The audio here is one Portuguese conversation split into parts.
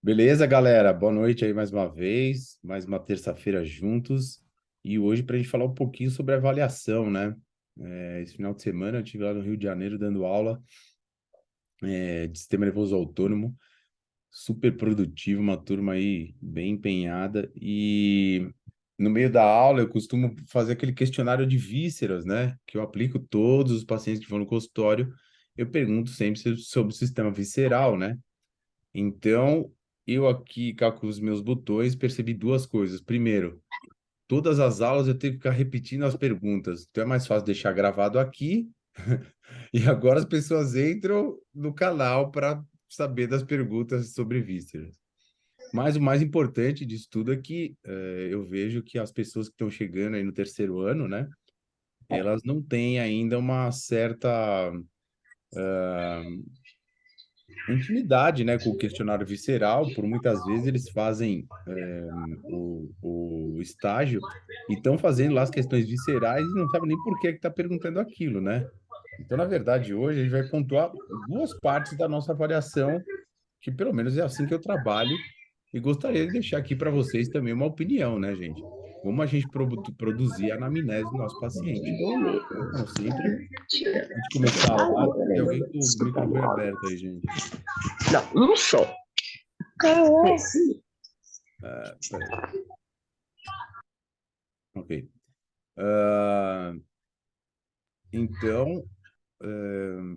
Beleza, galera? Boa noite aí mais uma vez, mais uma terça-feira juntos. E hoje para a gente falar um pouquinho sobre avaliação, né? Esse final de semana eu estive lá no Rio de Janeiro dando aula de sistema nervoso autônomo, super produtivo, uma turma aí bem empenhada. E no meio da aula eu costumo fazer aquele questionário de vísceras, né? Que eu aplico todos os pacientes que vão no consultório. Eu pergunto sempre sobre o sistema visceral, né? Então, eu aqui, cá com os meus botões, percebi duas coisas. Primeiro, todas as aulas eu tenho que ficar repetindo as perguntas. Então é mais fácil deixar gravado aqui. E agora as pessoas entram no canal para saber das perguntas sobre vísceras. Mas o mais importante disso tudo é que eu vejo que as pessoas que estão chegando aí no terceiro ano, né? Elas não têm ainda uma certa intimidade, né, com o questionário visceral. Por muitas vezes eles fazem o estágio e estão fazendo lá as questões viscerais e não sabem nem por que está perguntando aquilo, né? Então, na verdade, hoje a gente vai pontuar duas partes da nossa avaliação, que pelo menos é assim que eu trabalho, e gostaria de deixar aqui para vocês também uma opinião, né, gente? Como a gente produzir a anamnese do nosso paciente. Então, como sempre, antes de começar a aula, tem alguém com o microfone aberto aí, gente. Não, não sou. Peraí. Ok. Ah, então,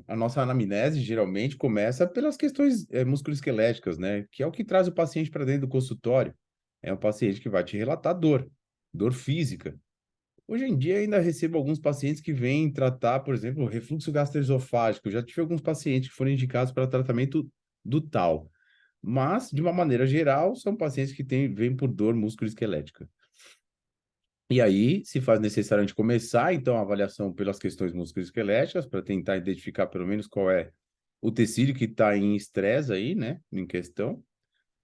a nossa anamnese geralmente começa pelas questões musculoesqueléticas, né? Que é o que traz o paciente para dentro do consultório. É um paciente que vai te relatar dor, dor física. Hoje em dia ainda recebo alguns pacientes que vêm tratar, por exemplo, refluxo gastroesofágico. Já tive alguns pacientes que foram indicados para tratamento do tal. Mas, de uma maneira geral, são pacientes que vêm por dor musculoesquelética. E aí, se faz necessariamente começar, então, a avaliação pelas questões musculoesqueléticas, para tentar identificar pelo menos qual é o tecido que está em estresse aí, né, em questão.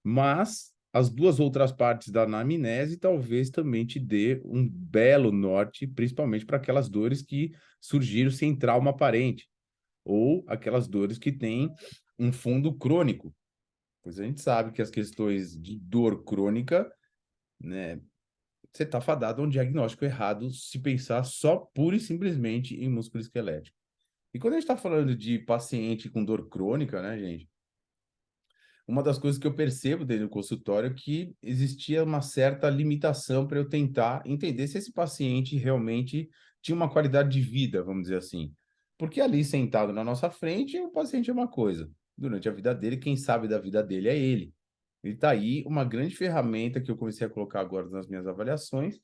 Mas as duas outras partes da anamnese talvez também te dê um belo norte, principalmente para aquelas dores que surgiram sem trauma aparente, ou aquelas dores que têm um fundo crônico. Pois a gente sabe que as questões de dor crônica, né, você está fadado a um diagnóstico errado se pensar só pura e simplesmente em músculo esquelético. E quando a gente está falando de paciente com dor crônica, né, gente? Uma das coisas que eu percebo dentro do consultório é que existia uma certa limitação para eu tentar entender se esse paciente realmente tinha uma qualidade de vida, vamos dizer assim. Porque ali sentado na nossa frente, o paciente é uma coisa. Durante a vida dele, quem sabe da vida dele é ele. E está aí uma grande ferramenta que eu comecei a colocar agora nas minhas avaliações,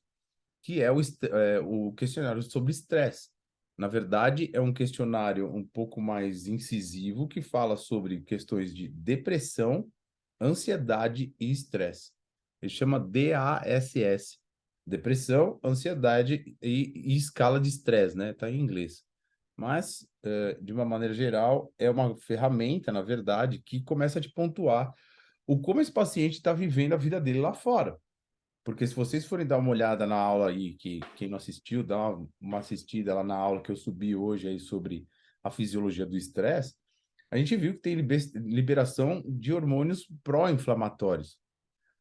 que é o questionário sobre estresse. Na verdade, é um questionário um pouco mais incisivo que fala sobre questões de depressão, ansiedade e estresse. Ele chama DASS. Depressão, ansiedade e escala de estresse, né? Tá em inglês. Mas, de uma maneira geral, é uma ferramenta, na verdade, que começa a te pontuar o como esse paciente está vivendo a vida dele lá fora. Porque se vocês forem dar uma olhada na aula aí, que quem não assistiu, dá uma assistida lá na aula que eu subi hoje aí sobre a fisiologia do estresse, a gente viu que tem liberação de hormônios pró-inflamatórios.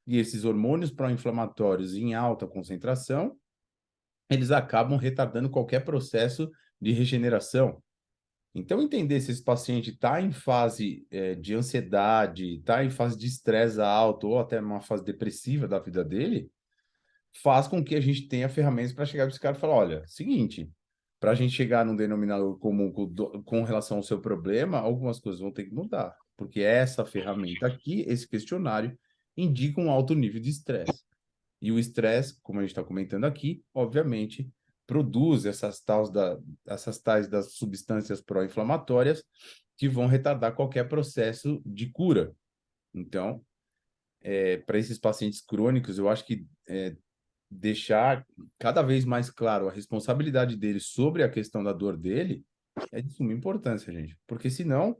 E esses hormônios pró-inflamatórios em alta concentração, eles acabam retardando qualquer processo de regeneração. Então, entender se esse paciente está em fase de ansiedade, está em fase de estresse alto ou até uma fase depressiva da vida dele, faz com que a gente tenha ferramentas para chegar para esse cara e falar, olha, seguinte, para a gente chegar num denominador comum com relação ao seu problema, algumas coisas vão ter que mudar, porque essa ferramenta aqui, esse questionário, indica um alto nível de estresse. E o estresse, como a gente está comentando aqui, obviamente, produz essas tais das substâncias pró-inflamatórias que vão retardar qualquer processo de cura. Então, para esses pacientes crônicos, eu acho que deixar cada vez mais claro a responsabilidade dele sobre a questão da dor dele é de suma importância, gente. Porque senão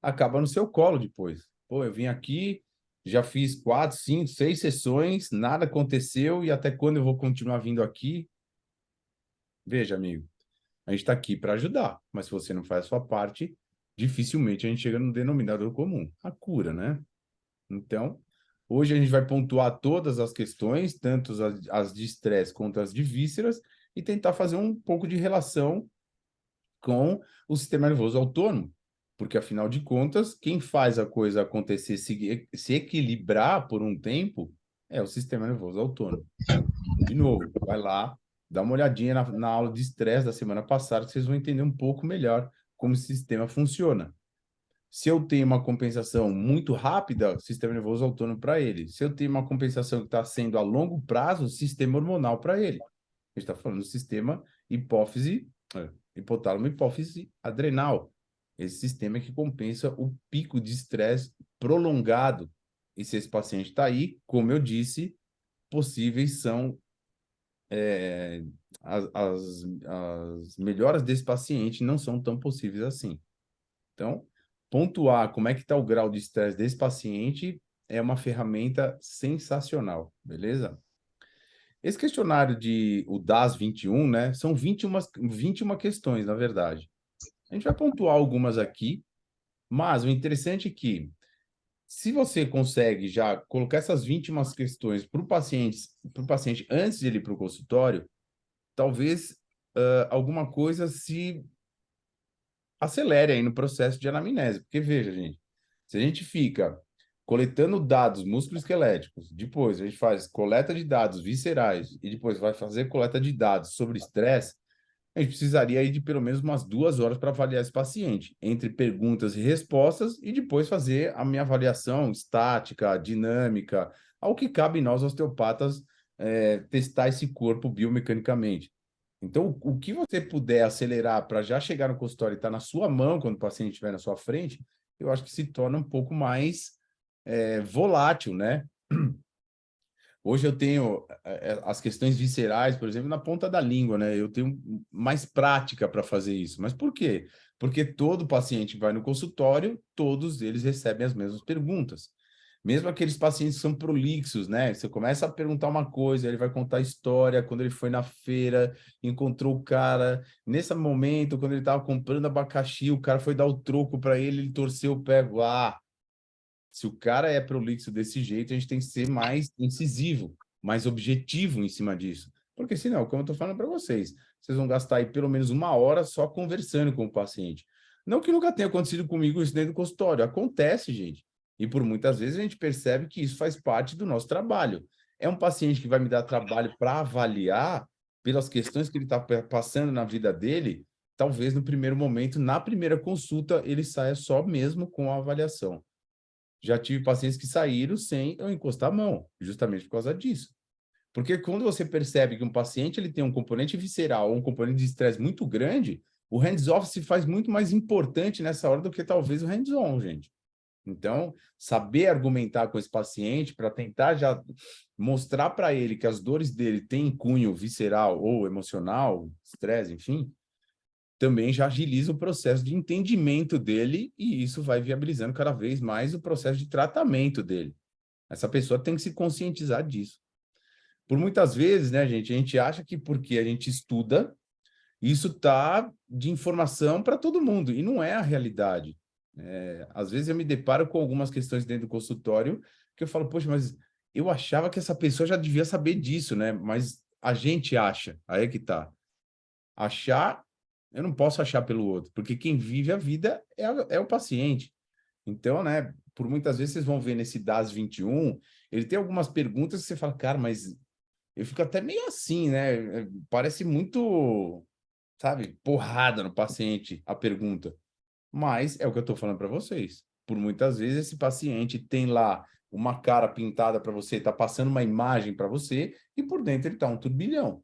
acaba no seu colo depois. Pô, eu vim aqui, já fiz 4, 5, 6 sessões, nada aconteceu e até quando eu vou continuar vindo aqui? Veja, amigo, a gente está aqui para ajudar, mas se você não faz a sua parte, dificilmente a gente chega no denominador comum, a cura, né? Então, Hoje a gente vai pontuar todas as questões, tanto as de estresse quanto as de vísceras, e tentar fazer um pouco de relação com o sistema nervoso autônomo, porque afinal de contas, quem faz a coisa acontecer, se equilibrar por um tempo, é o sistema nervoso autônomo. De novo, vai lá, dá uma olhadinha na aula de estresse da semana passada, que vocês vão entender um pouco melhor como esse sistema funciona. Se eu tenho uma compensação muito rápida, sistema nervoso autônomo para ele. Se eu tenho uma compensação que está sendo a longo prazo, sistema hormonal para ele. A gente está falando do sistema hipófise, hipotálamo, hipófise adrenal. Esse sistema que compensa o pico de estresse prolongado. E se esse paciente está aí, como eu disse, possíveis são as melhoras desse paciente não são tão possíveis assim. Então, pontuar como é que está o grau de estresse desse paciente é uma ferramenta sensacional, beleza? Esse questionário o DAS 21, né, são 21 questões, na verdade. A gente vai pontuar algumas aqui, mas o interessante é que, se você consegue já colocar essas 21 questões para o paciente antes de ele ir para o consultório, talvez alguma coisa se acelere aí no processo de anamnese. Porque, veja, gente, se a gente fica coletando dados musculoesqueléticos, depois a gente faz coleta de dados viscerais e depois vai fazer coleta de dados sobre estresse, a gente precisaria aí de pelo menos umas 2 horas para avaliar esse paciente, entre perguntas e respostas, e depois fazer a minha avaliação estática, dinâmica, ao que cabe nós, osteopatas, testar esse corpo biomecanicamente. Então, o que você puder acelerar para já chegar no consultório e estar na sua mão quando o paciente estiver na sua frente, eu acho que se torna um pouco mais volátil, né? Hoje eu tenho as questões viscerais, por exemplo, na ponta da língua, né? Eu tenho mais prática para fazer isso. Mas por quê? Porque todo paciente que vai no consultório, todos eles recebem as mesmas perguntas. Mesmo aqueles pacientes que são prolixos, né? Você começa a perguntar uma coisa, ele vai contar a história, quando ele foi na feira, encontrou o cara. Nesse momento, quando ele estava comprando abacaxi, o cara foi dar o troco para ele, ele torceu o pé. Ah, se o cara é prolixo desse jeito, a gente tem que ser mais incisivo, mais objetivo em cima disso. Porque senão, como eu estou falando para vocês, vocês vão gastar aí pelo menos 1 hora só conversando com o paciente. Não que nunca tenha acontecido comigo isso dentro do consultório, acontece, gente. E por muitas vezes a gente percebe que isso faz parte do nosso trabalho. É um paciente que vai me dar trabalho para avaliar pelas questões que ele está passando na vida dele, talvez no primeiro momento, na primeira consulta, ele saia só mesmo com a avaliação. Já tive pacientes que saíram sem eu encostar a mão, justamente por causa disso. Porque quando você percebe que um paciente ele tem um componente visceral ou um componente de estresse muito grande, o hands-off se faz muito mais importante nessa hora do que talvez o hands-on, gente. Então, saber argumentar com esse paciente para tentar já mostrar para ele que as dores dele têm cunho visceral ou emocional, estresse, enfim, também já agiliza o processo de entendimento dele e isso vai viabilizando cada vez mais o processo de tratamento dele. Essa pessoa tem que se conscientizar disso. Por muitas vezes, né, gente, a gente acha que porque a gente estuda, isso tá de informação para todo mundo, e não é a realidade. Às vezes eu me deparo com algumas questões dentro do consultório que eu falo, poxa, mas eu achava que essa pessoa já devia saber disso, né? Mas a gente acha, aí é que tá. Achar, eu não posso achar pelo outro, porque quem vive a vida é o paciente. Então, né, por muitas vezes vocês vão ver nesse DAS 21, ele tem algumas perguntas que você fala, cara, mas eu fico até meio assim, né? Parece muito, sabe, porrada no paciente a pergunta. Mas é o que eu estou falando para vocês. Por muitas vezes esse paciente tem lá uma cara pintada para você, está passando uma imagem para você, e por dentro ele está um turbilhão.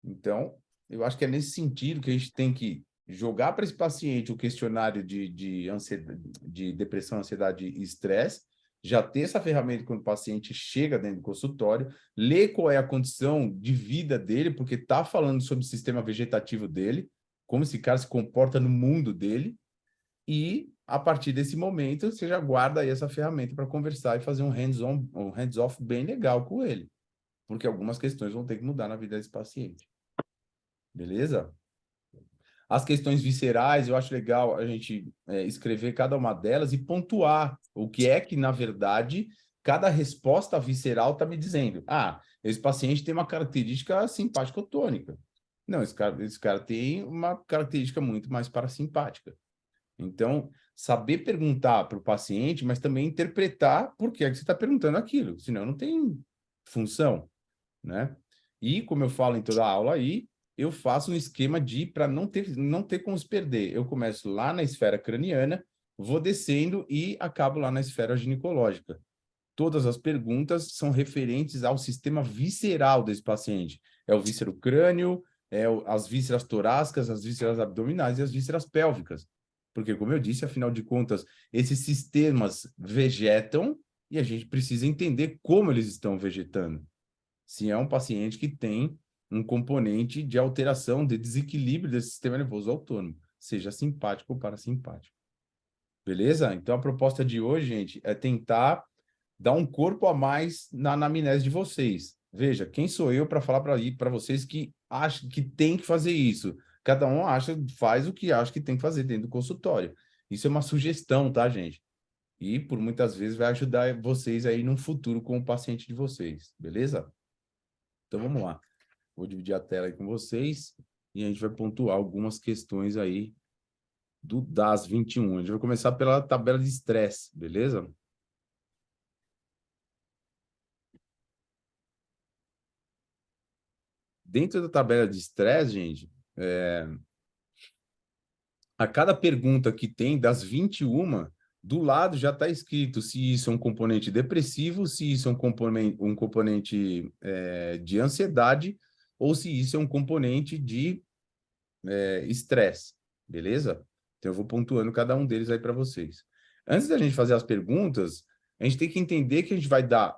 Então, eu acho que é nesse sentido que a gente tem que jogar para esse paciente o questionário de depressão, ansiedade e estresse, já ter essa ferramenta quando o paciente chega dentro do consultório, ler qual é a condição de vida dele, porque está falando sobre o sistema vegetativo dele, como esse cara se comporta no mundo dele, e a partir desse momento você já guarda aí essa ferramenta para conversar e fazer um hands-on, um hands-off bem legal com ele, porque algumas questões vão ter que mudar na vida desse paciente. Beleza? As questões viscerais, eu acho legal a gente escrever cada uma delas e pontuar o que é que, na verdade, cada resposta visceral está me dizendo, esse paciente tem uma característica simpático-tônica. Não, esse cara tem uma característica muito mais parasimpática. Então, saber perguntar para o paciente, mas também interpretar por que é que você está perguntando aquilo, senão não tem função, né? E, como eu falo em toda a aula aí, eu faço um esquema para não ter como se perder. Eu começo lá na esfera craniana, vou descendo e acabo lá na esfera ginecológica. Todas as perguntas são referentes ao sistema visceral desse paciente. É o víscero crânio, as vísceras torácicas, as vísceras abdominais e as vísceras pélvicas. Porque, como eu disse, afinal de contas, esses sistemas vegetam e a gente precisa entender como eles estão vegetando. Se é um paciente que tem um componente de alteração, de desequilíbrio desse sistema nervoso autônomo, seja simpático ou parasimpático. Beleza? Então, a proposta de hoje, gente, é tentar dar um corpo a mais na anamnese de vocês. Veja, quem sou eu para falar para vocês que acham que tem que fazer isso? Cada um faz o que acha que tem que fazer dentro do consultório. Isso é uma sugestão, tá, gente? E por muitas vezes vai ajudar vocês aí no futuro com o paciente de vocês, beleza? Então vamos lá. Vou dividir a tela aí com vocês e a gente vai pontuar algumas questões aí do DAS 21. A gente vai começar pela tabela de estresse, beleza? Dentro da tabela de estresse, gente, a cada pergunta que tem, das 21, do lado já está escrito se isso é um componente depressivo, se isso é um componente de ansiedade ou se isso é um componente de estresse, beleza? Então, eu vou pontuando cada um deles aí para vocês. Antes da gente fazer as perguntas, a gente tem que entender que a gente vai dar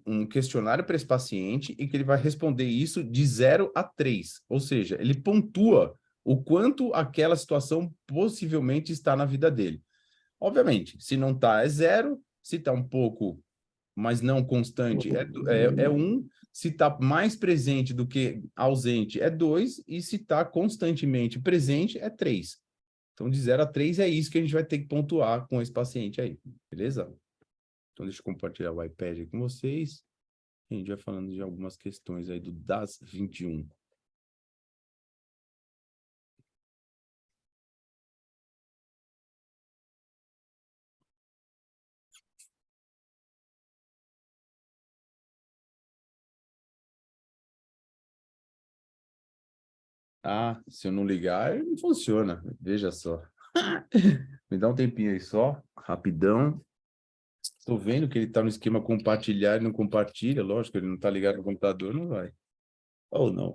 um questionário para esse paciente e que ele vai responder isso de 0 a 3. Ou seja, ele pontua o quanto aquela situação possivelmente está na vida dele. Obviamente, se não está, é 0. Se está um pouco, mas não constante, é 1. Se está mais presente do que ausente, é 2. E se está constantemente presente, é 3. Então, de 0 a 3 é isso que a gente vai ter que pontuar com esse paciente aí, beleza? Então, deixa eu compartilhar o iPad aí com vocês. A gente vai falando de algumas questões aí do DAS 21. Se eu não ligar, não funciona. Veja só. Me dá um tempinho aí só, rapidão. Estou vendo que ele está no esquema compartilhar e não compartilha. Lógico, ele não está ligado no computador, não vai. Ou não.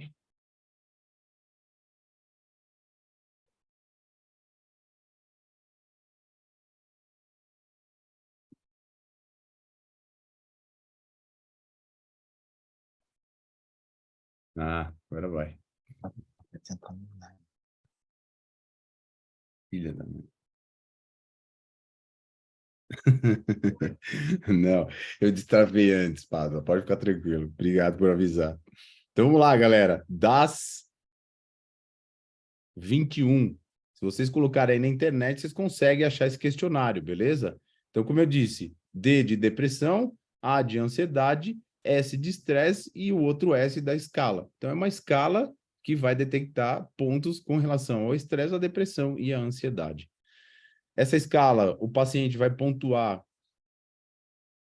Agora vai. Filha da mãe. Não, eu destravei antes, Pádua. Pode ficar tranquilo. Obrigado por avisar. Então vamos lá, galera. DAS 21. Se vocês colocarem aí na internet, vocês conseguem achar esse questionário, beleza? Então, como eu disse, D de depressão, A de ansiedade, S de estresse e o outro S da escala. Então, é uma escala que vai detectar pontos com relação ao estresse, à depressão e à ansiedade. Essa escala, o paciente vai pontuar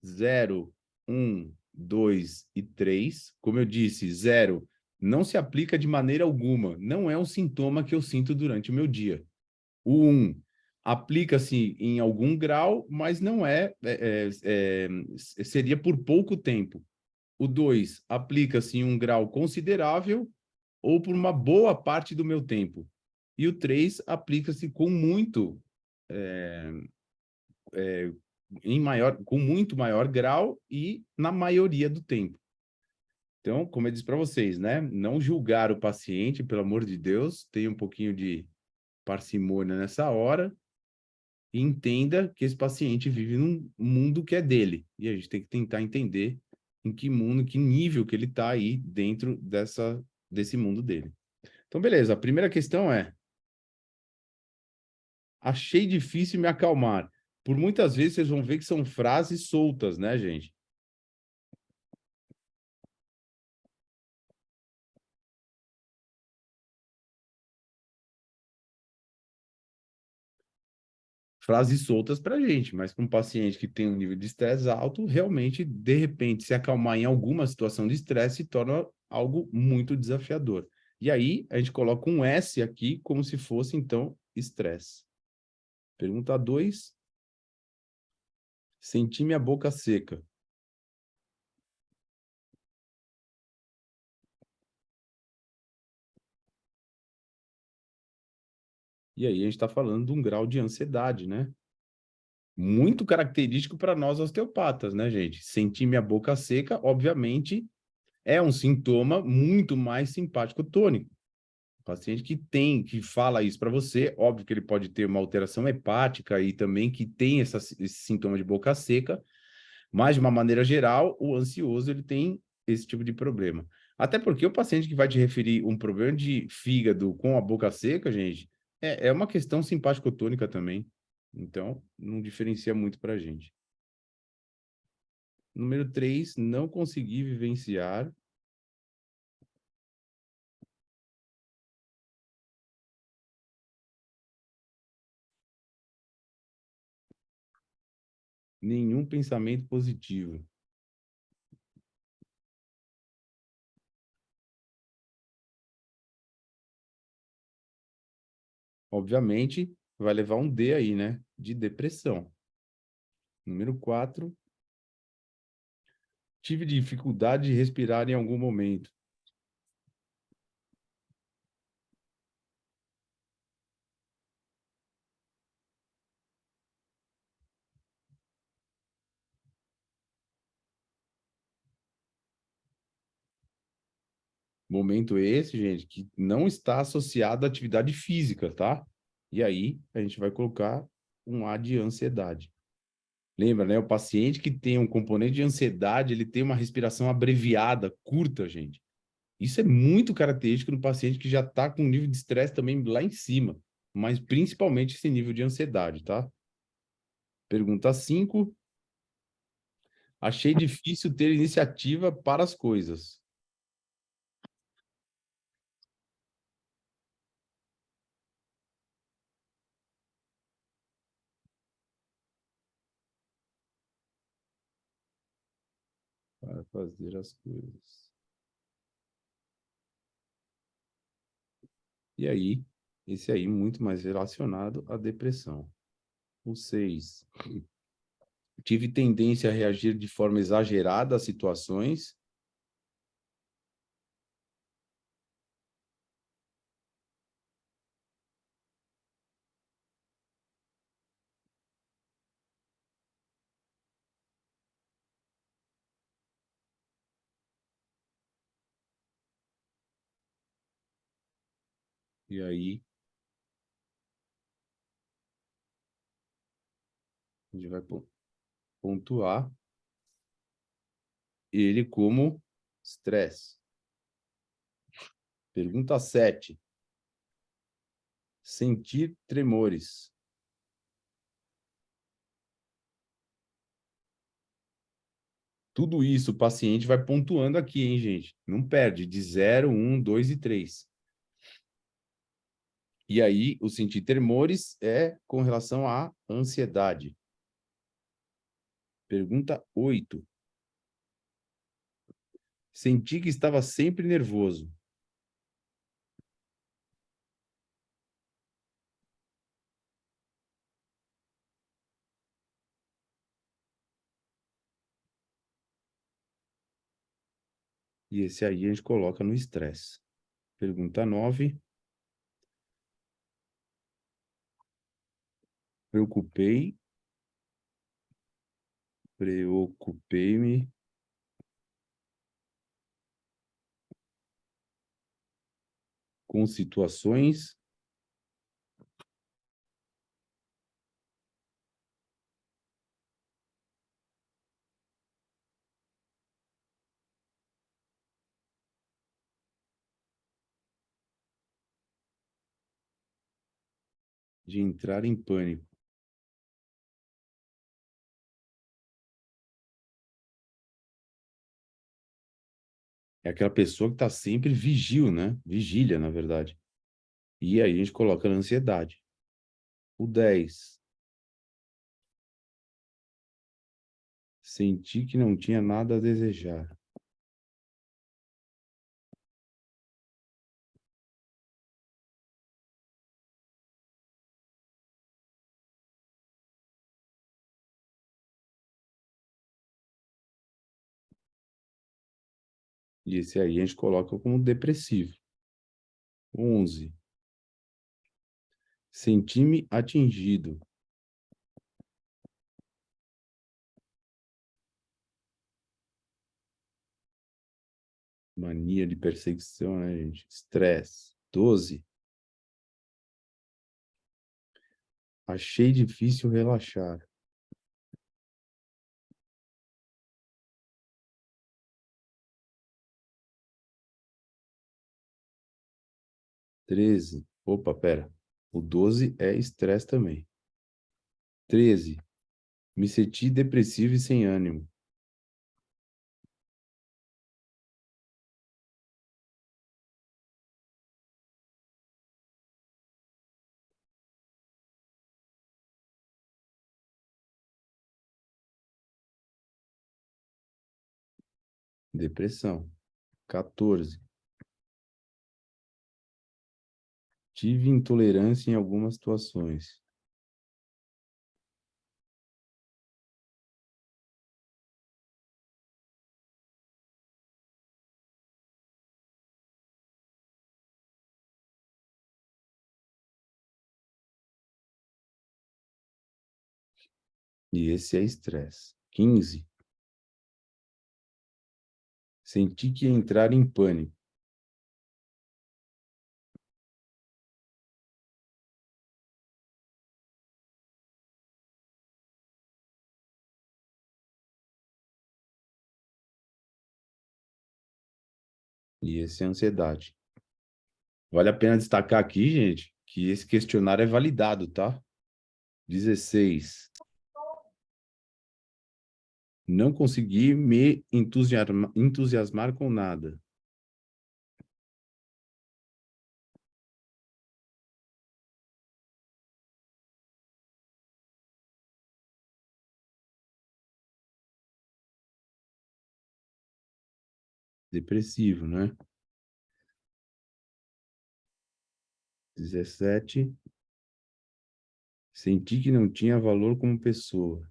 0, 1, 2 e 3. Como eu disse, 0 não se aplica de maneira alguma. Não é um sintoma que eu sinto durante o meu dia. O 1 aplica-se em algum grau, mas não seria por pouco tempo. O 2 aplica-se em um grau considerável ou por uma boa parte do meu tempo. E o 3 aplica-se com muito com muito maior grau e na maioria do tempo. Então, como eu disse para vocês, né? Não julgar o paciente, pelo amor de Deus, tenha um pouquinho de parcimônia nessa hora e entenda que esse paciente vive num mundo que é dele. E a gente tem que tentar entender em que mundo, que nível que ele está aí dentro desse mundo dele. Então, beleza. A primeira questão é: achei difícil me acalmar. Por muitas vezes vocês vão ver que são frases soltas, né, gente? Frases soltas para a gente, mas para um paciente que tem um nível de estresse alto, realmente, de repente, se acalmar em alguma situação de estresse se torna algo muito desafiador. E aí, a gente coloca um S aqui, como se fosse, então, estresse. Pergunta 2. Senti minha boca seca. E aí, a gente está falando de um grau de ansiedade, né? Muito característico para nós osteopatas, né, gente? Sentir minha boca seca, obviamente, é um sintoma muito mais simpático tônico. O paciente que fala isso para você, óbvio que ele pode ter uma alteração hepática e também que tem esse sintoma de boca seca, mas de uma maneira geral, o ansioso ele tem esse tipo de problema. Até porque o paciente que vai te referir um problema de fígado com a boca seca, gente, é uma questão simpático-tônica também. Então, não diferencia muito para a gente. Número 3, não consegui vivenciar nenhum pensamento positivo. Obviamente, vai levar um D aí, né? De depressão. Número 4, tive dificuldade de respirar em algum momento. Momento esse, gente, que não está associado à atividade física, tá? E aí, a gente vai colocar um A de ansiedade. Lembra, né? O paciente que tem um componente de ansiedade, ele tem uma respiração abreviada, curta, gente. Isso é muito característico no paciente que já está com um nível de estresse também lá em cima, mas principalmente esse nível de ansiedade, tá? Pergunta 5. Achei difícil ter iniciativa para as coisas. Para fazer as coisas. E aí, esse aí muito mais relacionado à depressão. O 6. Tive tendência a reagir de forma exagerada a situações. E aí, a gente vai pontuar ele como estresse. Pergunta 7. Sentir tremores. Tudo isso o paciente vai pontuando aqui, hein, gente? Não perde de 0, 1, 2 e 3. E aí, o sentir tremores é com relação à ansiedade. Pergunta 8. Senti que estava sempre nervoso. E esse aí a gente coloca no estresse. Pergunta 9. Preocupei. Preocupei-me com situações de entrar em pânico. É aquela pessoa que está sempre vigil, né? Vigília, na verdade. E aí a gente coloca na ansiedade. O 10. Senti que não tinha nada a desejar. E esse aí a gente coloca como depressivo. 11. Senti-me atingido. Mania de perseguição, né, gente? Estresse. 12. Achei difícil relaxar. 13. Opa, pera. O 12 é estresse também. 13. Me senti depressivo e sem ânimo. 14. Tive intolerância em algumas situações. 15. E esse é estresse. 15. Senti que ia entrar em pânico. 15. E esse é ansiedade. Vale a pena destacar aqui, gente, que esse questionário é validado, tá? 16. Não consegui me entusiasmar com nada. 'Depressivo, né? 17. Senti que não tinha valor como pessoa.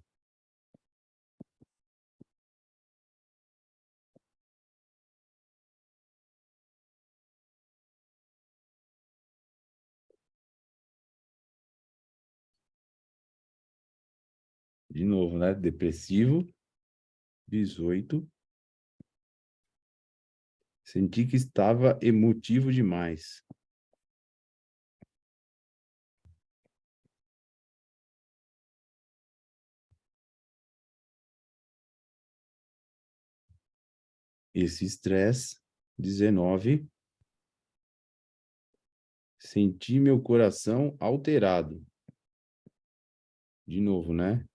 'De novo, né? Depressivo. 18. Senti que estava emotivo demais. 'Esse estresse. 19. Senti meu coração alterado. De novo, né?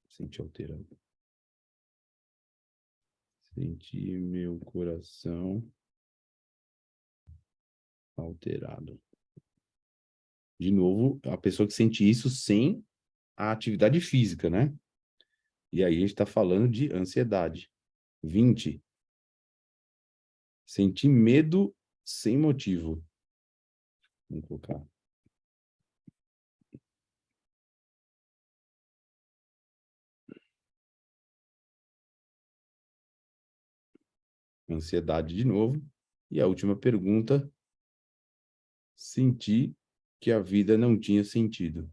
Senti alterado. Senti meu coração alterado. De novo, a pessoa que sente isso sem a atividade física, né? E aí a gente está falando de ansiedade. 20. Senti medo sem motivo. Vamos colocar. Ansiedade de novo. E a última pergunta. Senti que a vida não tinha sentido.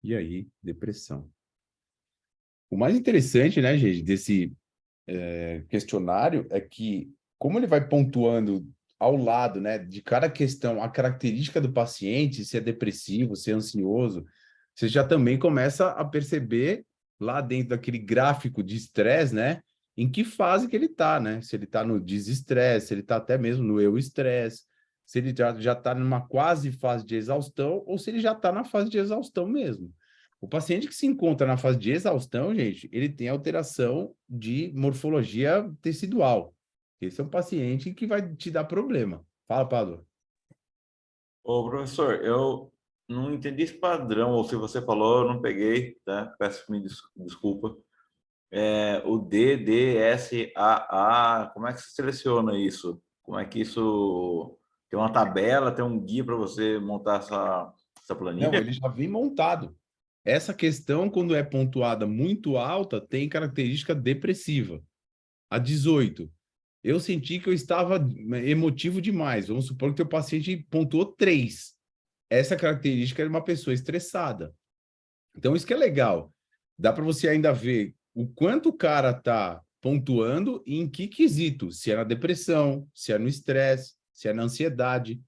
E aí, depressão. O mais interessante, né, gente, desse questionário é que, como ele vai pontuando ao lado, né, de cada questão, a característica do paciente, se é depressivo, se é ansioso, você já também começa a perceber lá dentro daquele gráfico de estresse, né, em que fase que ele está, né? Se ele está no desestresse, se ele está até mesmo no eu-estresse, se ele já está numa quase fase de exaustão ou se ele já está na fase de exaustão mesmo. O paciente que se encontra na fase de exaustão, gente, ele tem alteração de morfologia tecidual. Esse é um paciente que vai te dar problema. Fala, Pablo. Ô, professor, eu não entendi esse padrão, ou se você falou, eu não peguei, tá? Peço-me desculpa. O D, D, S, A, como é que você seleciona isso? Como é que isso... Tem uma tabela, tem um guia para você montar essa Não, planilha? ele já vem montado. Essa questão, quando é pontuada muito alta, tem característica depressiva. A 18, eu senti que eu estava emotivo demais. Vamos supor que teu paciente pontuou 3. Essa característica é uma pessoa estressada. Então, isso que é legal. Dá para você ainda ver o quanto o cara está pontuando e em que quesito. Se é na depressão, se é no estresse, se é na ansiedade.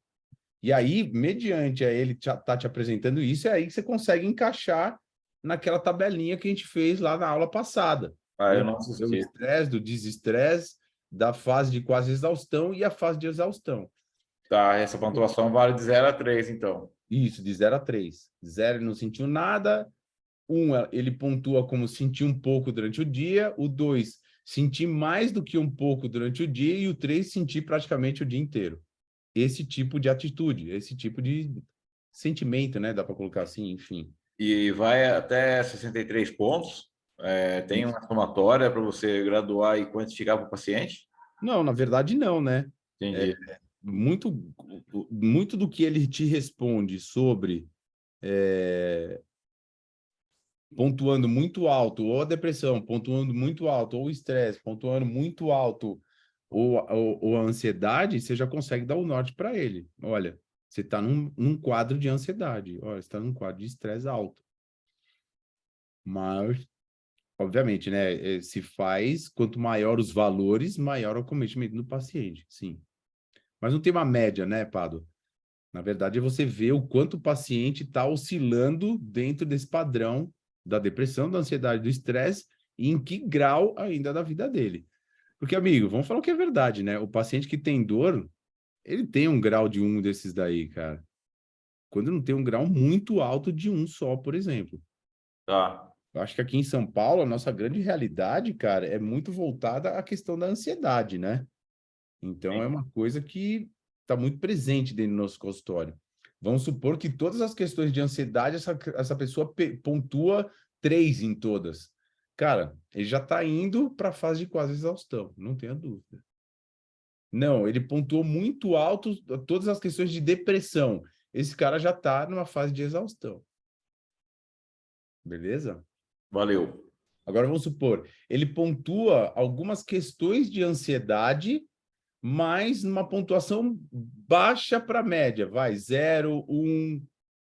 E aí, mediante a ele tá te apresentando isso, é aí que você consegue encaixar naquela tabelinha que a gente fez lá na aula passada. Ah, Né? eu não Do assisti. estresse, do desestresse, da fase de quase exaustão e a fase de exaustão. Tá, essa pontuação vale de 0 a 3, então. Isso, de 0 a 3. 0 ele não sentiu nada. 1, ele pontua como sentir um pouco durante o dia. O 2, sentir mais do que um pouco durante o dia. E o 3, sentir praticamente o dia inteiro. Esse tipo de atitude, esse tipo de sentimento, né? Dá para colocar assim, enfim. E vai até 63 pontos. Tem Isso. uma somatória para você graduar e quantificar para o paciente? Não, na verdade, não, né? Entendi. Muito, muito do que ele te responde sobre pontuando muito alto, ou a depressão, pontuando muito alto, ou o estresse, pontuando muito alto, ou a ansiedade, você já consegue dar o norte para ele. Olha, você está num quadro de ansiedade, olha, você está num quadro de estresse alto. Mas, obviamente, né, se faz, quanto maior os valores, maior o cometimento do paciente, sim. Mas não tem uma média, né, Pado? Na verdade, é você ver o quanto o paciente está oscilando dentro desse padrão da depressão, da ansiedade, do estresse, e em que grau ainda da vida dele. Porque, amigo, vamos falar o que é verdade, né? O paciente que tem dor, ele tem um grau de um desses daí, cara. Quando não tem um grau muito alto de um só, por exemplo. Tá. Eu acho que aqui em São Paulo, a nossa grande realidade, cara, é muito voltada à questão da ansiedade, né? Então, é uma coisa que está muito presente dentro do nosso consultório. Vamos supor que todas as questões de ansiedade, essa pessoa pontua 3 em todas. Cara, ele já está indo para a fase de quase exaustão, não tenha dúvida. Não, ele pontuou muito alto todas as questões de depressão. Esse cara já está numa fase de exaustão. Beleza? Valeu. Agora vamos supor, ele pontua algumas questões de ansiedade, mas numa pontuação baixa para média, vai, 0, 1.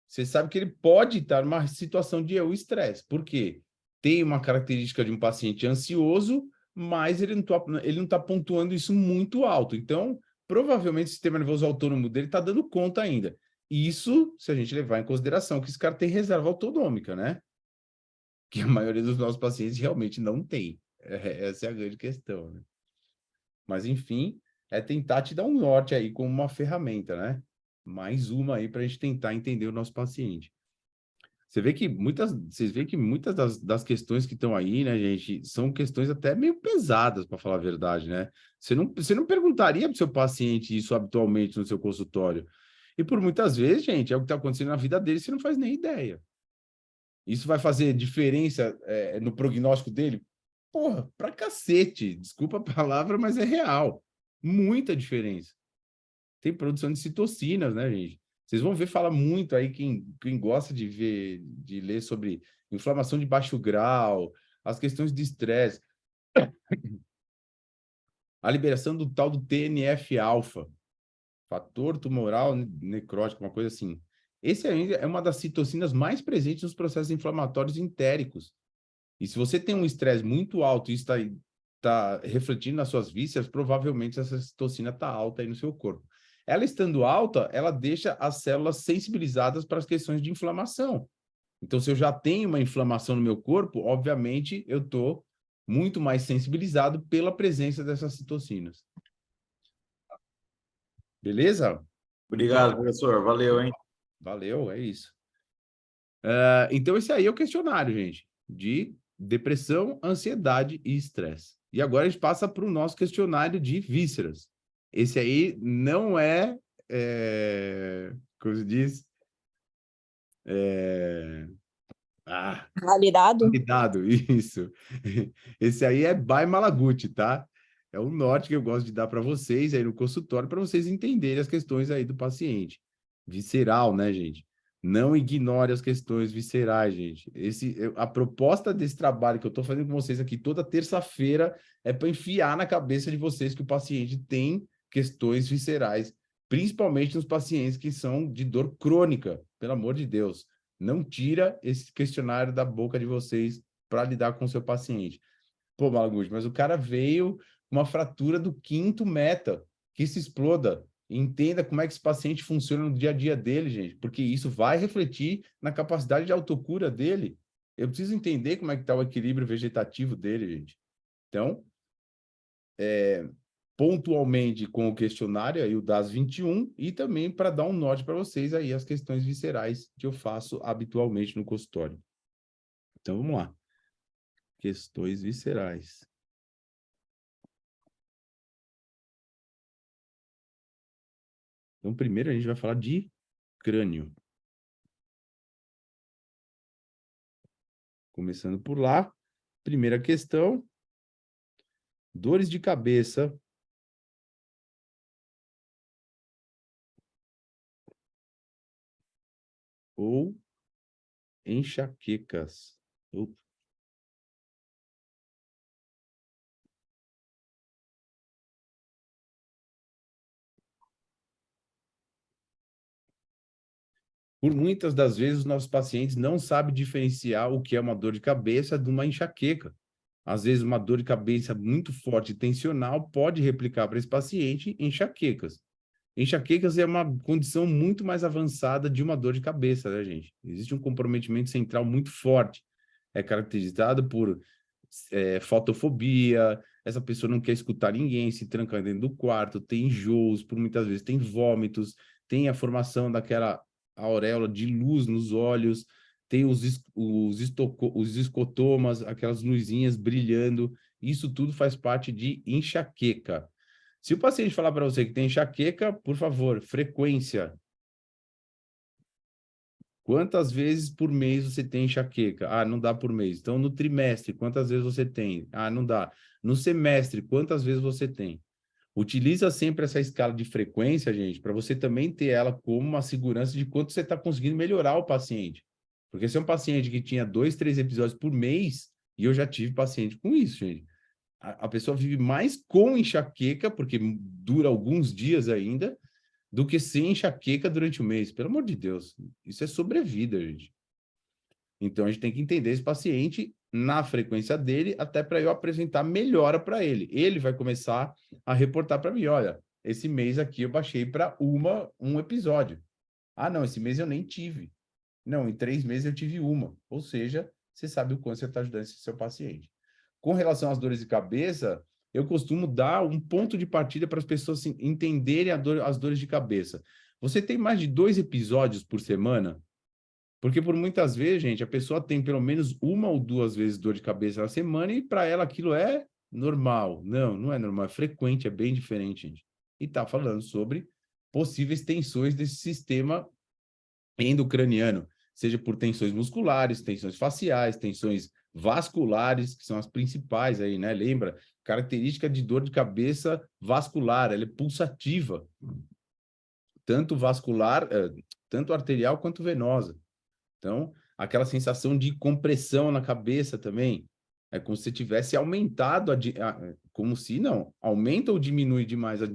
Você sabe que ele pode estar numa situação de estresse. Por quê? Tem uma característica de um paciente ansioso, mas ele não tá pontuando isso muito alto. Então, provavelmente o sistema nervoso autônomo dele está dando conta ainda. Isso, se a gente levar em consideração que esse cara tem reserva autonômica, né? Que a maioria dos nossos pacientes realmente não tem. Essa é a grande questão, né? Mas, enfim, é tentar te dar um norte aí como uma ferramenta, né? Mais uma aí para a gente tentar entender o nosso paciente. Vocês veem que muitas das questões que estão aí, né, gente, são questões até meio pesadas, para falar a verdade, né? Você não perguntaria para o seu paciente isso habitualmente no seu consultório. E por muitas vezes, gente, é o que está acontecendo na vida dele, você não faz nem ideia. Isso vai fazer diferença no prognóstico dele? Porra, pra cacete. Desculpa a palavra, mas é real. Muita diferença. Tem produção de citocinas, né, gente? Vocês vão ver, fala muito aí, quem gosta de ver, de ler sobre inflamação de baixo grau, as questões de estresse, a liberação do tal do TNF-alfa, fator tumoral necrótico, uma coisa assim. Esse ainda é uma das citocinas mais presentes nos processos inflamatórios entéricos. E se você tem um estresse muito alto e está refletindo nas suas vísceras, provavelmente essa citocina está alta aí no seu corpo. Ela estando alta, ela deixa as células sensibilizadas para as questões de inflamação. Então, se eu já tenho uma inflamação no meu corpo, obviamente eu estou muito mais sensibilizado pela presença dessas citocinas. Beleza? Obrigado, professor. Valeu, hein? Valeu, é isso. Então, esse aí é o questionário, gente, de depressão, ansiedade e estresse. E agora a gente passa para o nosso questionário de vísceras. Esse aí não como se diz? Validado? Validado, isso. Esse aí é by Malaguti, tá? É o norte que eu gosto de dar para vocês aí no consultório, para vocês entenderem as questões aí do paciente. Visceral, né, gente? Não ignore as questões viscerais, gente. A proposta desse trabalho que eu estou fazendo com vocês aqui toda terça-feira é para enfiar na cabeça de vocês que o paciente tem questões viscerais, principalmente nos pacientes que são de dor crônica, pelo amor de Deus. Não tira esse questionário da boca de vocês para lidar com o seu paciente. Pô, Malaguti, mas o cara veio com uma fratura do quinto meta, que se exploda. Entenda como é que esse paciente funciona no dia a dia dele, gente, porque isso vai refletir na capacidade de autocura dele. Eu preciso entender como é que está o equilíbrio vegetativo dele, gente. Então, pontualmente com o questionário aí o DAS 21 e também para dar um norte para vocês aí as questões viscerais que eu faço habitualmente no consultório. Então vamos lá. Questões viscerais. Então primeiro a gente vai falar de crânio. Começando por lá, primeira questão, dores de cabeça ou enxaquecas. Por muitas das vezes, os nossos pacientes não sabem diferenciar o que é uma dor de cabeça de uma enxaqueca. Às vezes, uma dor de cabeça muito forte e tensional pode replicar para esse paciente enxaquecas. Enxaquecas é uma condição muito mais avançada de uma dor de cabeça, né, gente? Existe um comprometimento central muito forte. É caracterizado por fotofobia, essa pessoa não quer escutar ninguém, se tranca dentro do quarto, tem enjoos, por muitas vezes tem vômitos, tem a formação daquela auréola de luz nos olhos, tem os escotomas, aquelas luzinhas brilhando, isso tudo faz parte de enxaqueca. Se o paciente falar para você que tem enxaqueca, por favor, frequência. Quantas vezes por mês você tem enxaqueca? Ah, não dá por mês. Então, no trimestre, quantas vezes você tem? Ah, não dá. No semestre, quantas vezes você tem? Utiliza sempre essa escala de frequência, gente, para você também ter ela como uma segurança de quanto você está conseguindo melhorar o paciente. Porque se é um paciente que tinha 2, 3 episódios por mês, e eu já tive paciente com isso, gente. A pessoa vive mais com enxaqueca, porque dura alguns dias ainda, do que sem enxaqueca durante o mês. Pelo amor de Deus, isso é sobrevida, gente. Então, a gente tem que entender esse paciente na frequência dele, até para eu apresentar melhora para ele. Ele vai começar a reportar para mim, olha, esse mês aqui eu baixei para um episódio. Ah, não, esse mês eu nem tive. Não, em 3 meses eu tive uma. Ou seja, você sabe o quanto você está ajudando esse seu paciente. Com relação às dores de cabeça, eu costumo dar um ponto de partida para as pessoas assim, entenderem as dores de cabeça. Você tem mais de 2 episódios por semana? Porque por muitas vezes, gente, a pessoa tem pelo menos 1 ou 2 vezes dor de cabeça na semana e para ela aquilo é normal. Não, não é normal, é frequente, é bem diferente, gente. E está falando sobre possíveis tensões desse sistema endocraniano, seja por tensões musculares, tensões faciais, tensões vasculares, que são as principais aí, né? Lembra? Característica de dor de cabeça vascular, ela é pulsativa, tanto vascular, tanto arterial quanto venosa. Então, aquela sensação de compressão na cabeça também, é como se tivesse aumentado, como se não, aumenta ou diminui demais a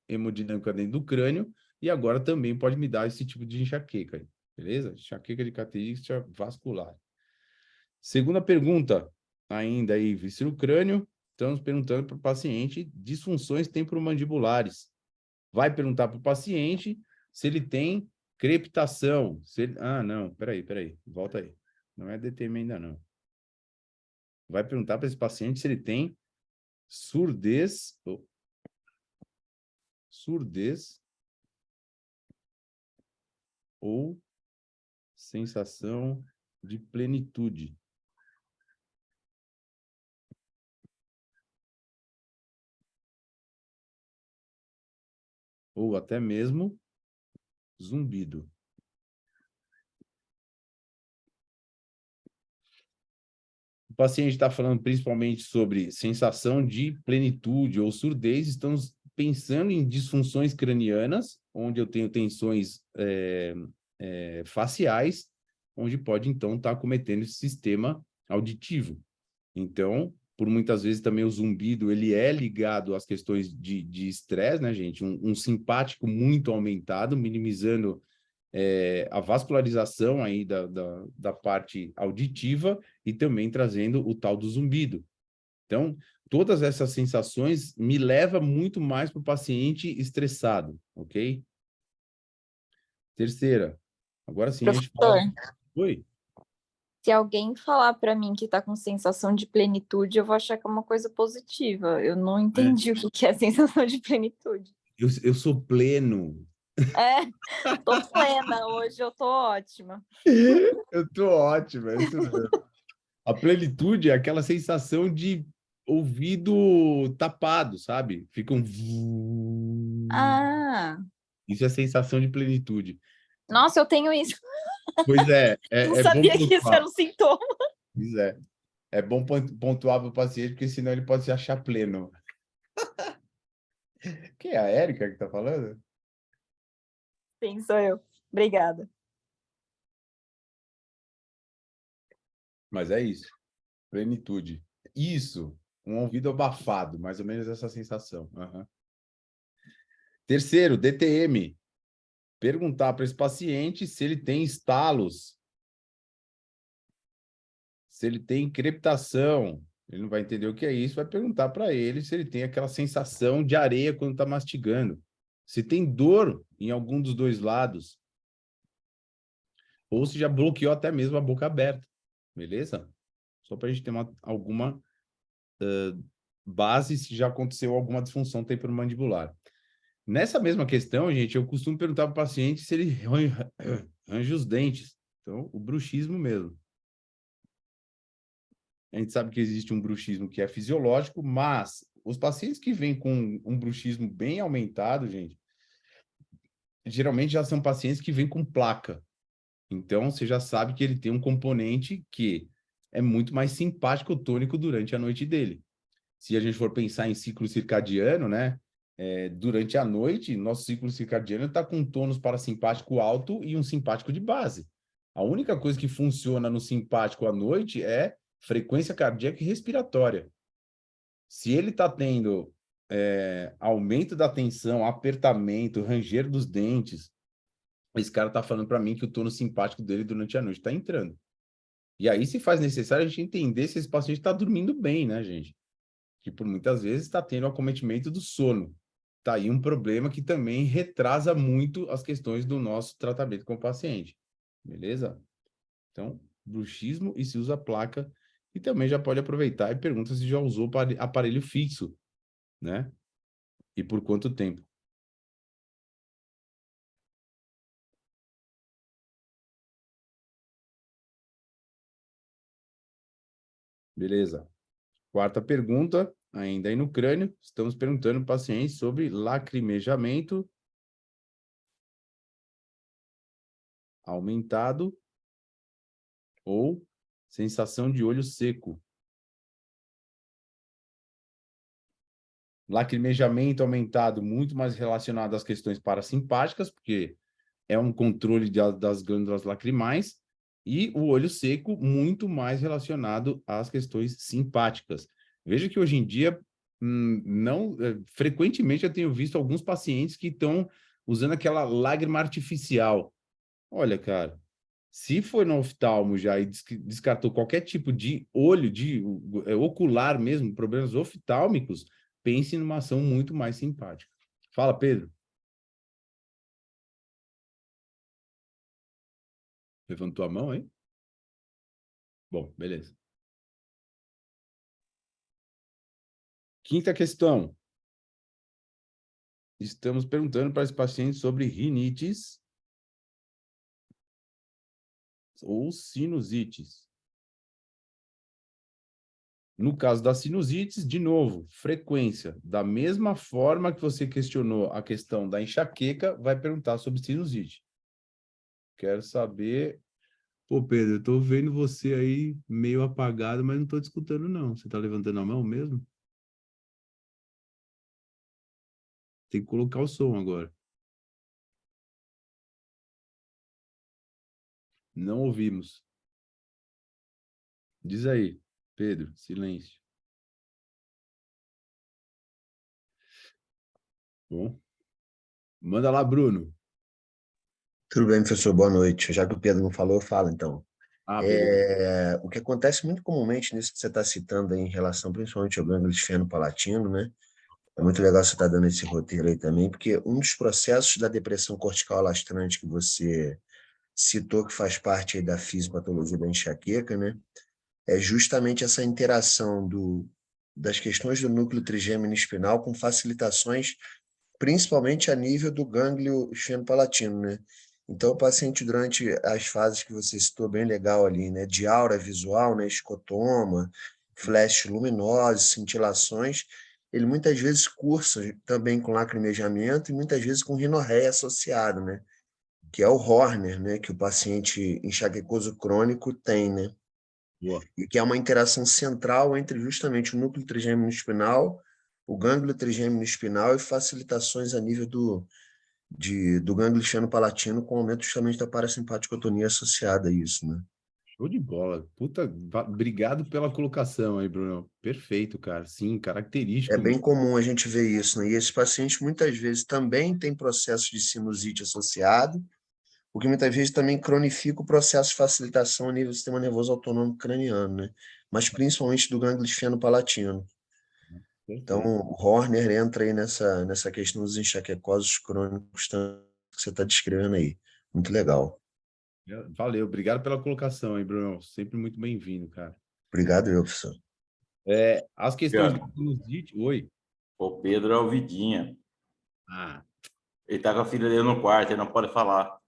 hemodinâmica dentro do crânio, e agora também pode me dar esse tipo de enxaqueca, beleza? Enxaqueca de característica vascular. Segunda pergunta, ainda aí, víscero-crânio, estamos perguntando para o paciente disfunções temporomandibulares. Vai perguntar para o paciente se ele tem crepitação. Se ele... Ah, não, peraí, volta aí. Não é DTM ainda não. vai perguntar para esse paciente se ele tem surdez, surdez ou sensação de plenitude. Ou até mesmo zumbido. O paciente está falando principalmente sobre sensação de plenitude ou surdez. Estamos pensando em disfunções cranianas, onde eu tenho tensões faciais, onde pode, então, estar cometendo esse sistema auditivo. Então, por muitas vezes também o zumbido, ele é ligado às questões de estresse, né, gente? Um simpático muito aumentado, minimizando a vascularização aí da parte auditiva e também trazendo o tal do zumbido. Então, todas essas sensações me levam muito mais para o paciente estressado, ok? Terceira, agora sim a gente Professor, fala... Oi? se alguém falar para mim que tá com sensação de plenitude, eu vou achar que é uma coisa positiva. Eu não entendi o que que é sensação de plenitude. Eu sou pleno. É, tô plena hoje, eu tô ótima. Eu tô ótimo, é isso mesmo. A plenitude é aquela sensação de ouvido tapado, sabe? Fica um... Ah, Isso é sensação de plenitude. nossa, eu tenho isso. Pois é, Não é bom sabia que isso pontuar. era um sintoma. Pois é. É bom pontuar para o paciente, porque senão ele pode se achar pleno. Quem é a Érica que está falando? Sim, sou eu. Obrigada. Mas é isso. Plenitude. Isso. Um ouvido abafado, mais ou menos essa sensação. Uhum. Terceiro, DTM. Perguntar para esse paciente se ele tem estalos, se ele tem crepitação. Ele não vai entender o que é isso, vai perguntar para ele se ele tem aquela sensação de areia quando está mastigando. Se tem dor em algum dos dois lados, ou se já bloqueou até mesmo a boca aberta. Beleza? Só para a gente ter alguma base se já aconteceu alguma disfunção temporomandibular. Nessa mesma questão, gente, eu costumo perguntar para o paciente se ele range os dentes. Então, o bruxismo mesmo. A gente sabe que existe um bruxismo que é fisiológico, mas os pacientes que vêm com um bruxismo bem aumentado, gente, geralmente já são pacientes que vêm com placa. Então, você já sabe que ele tem um componente que é muito mais simpático tônico durante a noite dele. Se a gente for pensar em ciclo circadiano, né? Durante a noite, nosso ciclo circadiano está com um tônus parasimpático alto e um simpático de base. A única coisa que funciona no simpático à noite é frequência cardíaca e respiratória. Se ele está tendo aumento da tensão, apertamento, ranger dos dentes, esse cara está falando para mim que o tônus simpático dele durante a noite está entrando. E aí se faz necessário a gente entender se esse paciente está dormindo bem, né, gente? Que por muitas vezes está tendo acometimento do sono. Tá aí um problema que também retrasa muito as questões do nosso tratamento com o paciente. Beleza? Então, bruxismo e se usa placa. E também já pode aproveitar e pergunta se já usou aparelho fixo, né? E por quanto tempo. Beleza. Quarta pergunta, ainda aí no crânio, estamos perguntando ao paciente sobre lacrimejamento aumentado ou sensação de olho seco. Lacrimejamento aumentado, muito mais relacionado às questões parasimpáticas, porque é um controle das glândulas lacrimais, e o olho seco, muito mais relacionado às questões simpáticas. Veja que hoje em dia, não, frequentemente eu tenho visto alguns pacientes que estão usando aquela lágrima artificial. Olha, cara, se foi no oftalmo já e descartou qualquer tipo de olho, de ocular mesmo, problemas oftálmicos, pense numa ação muito mais simpática. Fala, Pedro. Levantou a mão aí? Bom, beleza. Quinta questão. Estamos perguntando para esse paciente sobre rinites ou sinusites. No caso das sinusites, de novo, frequência. Da mesma forma que você questionou a questão da enxaqueca, vai perguntar sobre sinusite. Quero saber... Pô, Pedro, eu tô vendo você aí meio apagado, mas não tô te escutando, não. Você tá levantando a mão mesmo? Tem que colocar o som agora. Não ouvimos. Diz aí, Pedro, silêncio. Bom, manda lá, Bruno. Tudo bem, professor? Boa noite. Já que o Pedro não falou, eu falo então. Ah, beleza. O que acontece muito comumente nisso que você está citando aí, em relação principalmente ao gânglio esfenopalatino, né? É muito legal você estar dando esse roteiro aí também, porque um dos processos da depressão cortical alastrante que você citou, que faz parte aí da fisiopatologia da enxaqueca, né? É justamente essa interação das questões do núcleo trigêmino espinal com facilitações principalmente a nível do gânglio esfenopalatino, né? Então, o paciente, durante as fases que você citou, bem legal ali, né? De aura visual, né? Escotoma, flash luminosos, cintilações, ele muitas vezes cursa também com lacrimejamento e muitas vezes com rinorreia associado, né? Que é o Horner, né? Que o paciente enxaquecoso crônico tem, né? Boa. E que é uma interação central entre justamente o núcleo trigêmino espinal, o gânglio trigêmino espinal e facilitações a nível do gânglio palatino com aumento justamente da parasimpaticotonia associada a isso, né? Show de bola. Puta, obrigado pela colocação aí, Bruno. Perfeito, cara. Sim, É característico bem mesmo. comum a gente ver isso, né? E esses pacientes muitas vezes também têm processo de sinusite associado, o que muitas vezes também cronifica o processo de facilitação a nível do sistema nervoso autonômico craniano, né? Mas principalmente do gânglio palatino. Então, Perfeito. o Horner entra aí nessa questão dos enxaquecosos crônicos que você está descrevendo aí. Muito legal. Valeu, obrigado pela colocação aí, Bruno. Sempre muito bem-vindo, cara. Obrigado, eu, professor. As questões Cara, do sinusite. Oi. o Pedro é o Vidinha. Ah, Ele tá com a filha dele no quarto, ele não pode falar.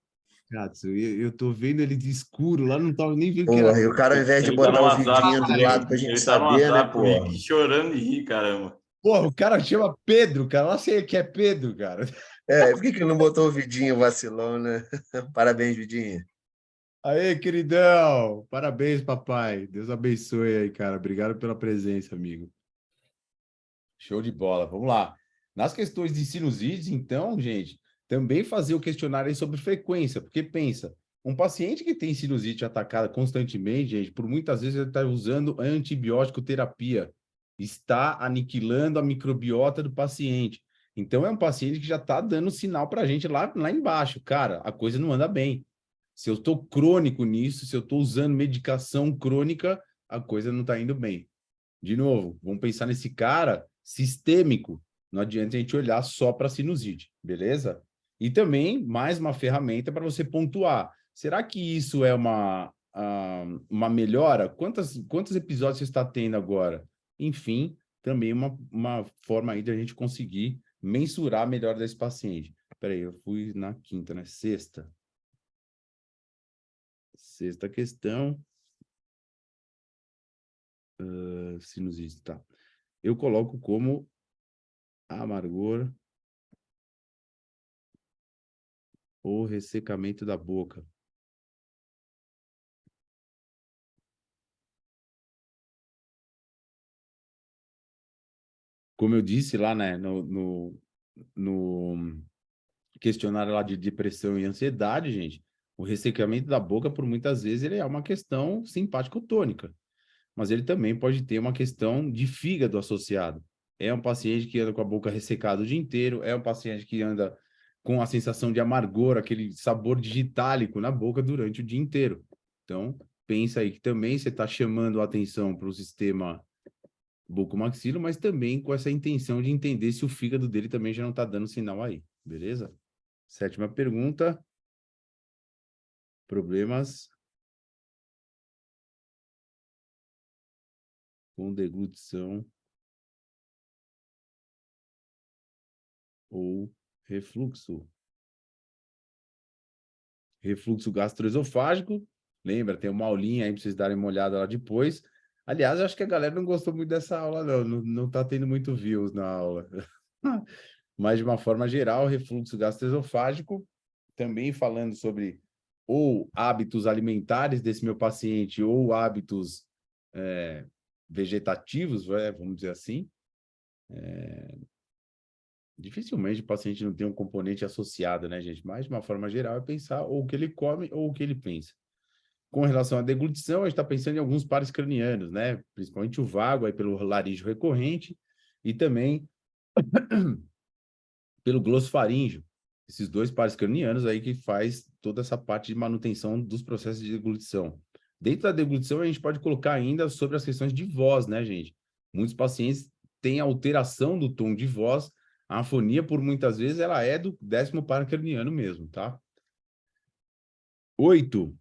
Katsu, eu tô vendo ele de escuro lá, não tava nem vendo que era. Porra, e o cara, ao invés de Ele tá no botar o WhatsApp vidinho do lado comigo. pra gente Ele tá no saber, né, WhatsApp comigo, porra? chorando de rir, caramba. Porra, o cara chama Pedro, cara. Lá sei que é Pedro, cara. Por que ele não botou o vidinho vacilão, né? Parabéns, vidinho. Aê, queridão! Parabéns, papai. Deus abençoe aí, cara. Obrigado pela presença, amigo. Show de bola. Vamos lá. Nas questões de sinusites, então, gente, também fazer o questionário aí sobre frequência, porque pensa, um paciente que tem sinusite atacada constantemente, gente, por muitas vezes ele está usando antibiótico terapia, está aniquilando a microbiota do paciente. Então, é um paciente que já está dando sinal para a gente lá embaixo. Cara, a coisa não anda bem. Se eu estou crônico nisso, se eu estou usando medicação crônica, a coisa não está indo bem. De novo, vamos pensar nesse cara sistêmico. Não adianta a gente olhar só para sinusite, beleza? E também mais uma ferramenta para você pontuar. Será que isso é uma melhora? Quantos episódios você está tendo agora? Enfim, também uma forma aí de a gente conseguir mensurar a melhora desse paciente. Espera aí, eu fui na quinta, né? Sexta. Sexta questão. Sinusite, tá. Eu coloco como amargor ou ressecamento da boca. Como eu disse lá, né, no questionário lá de depressão e ansiedade, gente, o ressecamento da boca, por muitas vezes, ele é uma questão simpático-tônica, mas ele também pode ter uma questão de fígado associado. É um paciente que anda com a boca ressecada o dia inteiro, é um paciente que anda com a sensação de amargor, aquele sabor digitálico na boca durante o dia inteiro. Então, pensa aí que também você está chamando a atenção para o sistema bucomaxilo, mas também com essa intenção de entender se o fígado dele também já não está dando sinal aí, beleza? Sétima pergunta. Problemas com deglutição ou refluxo. Refluxo gastroesofágico, lembra, tem uma aulinha aí para vocês darem uma olhada lá depois. Aliás, eu acho que a galera não gostou muito dessa aula, não tá tendo muito views na aula. Mas, de uma forma geral, refluxo gastroesofágico, também falando sobre ou hábitos alimentares desse meu paciente ou hábitos vegetativos, vamos dizer assim. Dificilmente o paciente não tem um componente associado, né, gente? Mas, de uma forma geral, é pensar ou o que ele come ou o que ele pensa. Com relação à deglutição, a gente está pensando em alguns pares cranianos, né? Principalmente o vago, aí pelo laríngeo recorrente, e também pelo glossofaríngeo. Esses dois pares cranianos aí que faz toda essa parte de manutenção dos processos de deglutição. Dentro da deglutição, a gente pode colocar ainda sobre as questões de voz, né, gente? Muitos pacientes têm alteração do tom de voz. A afonia, por muitas vezes, ela é do 10º par craniano mesmo, tá? 8.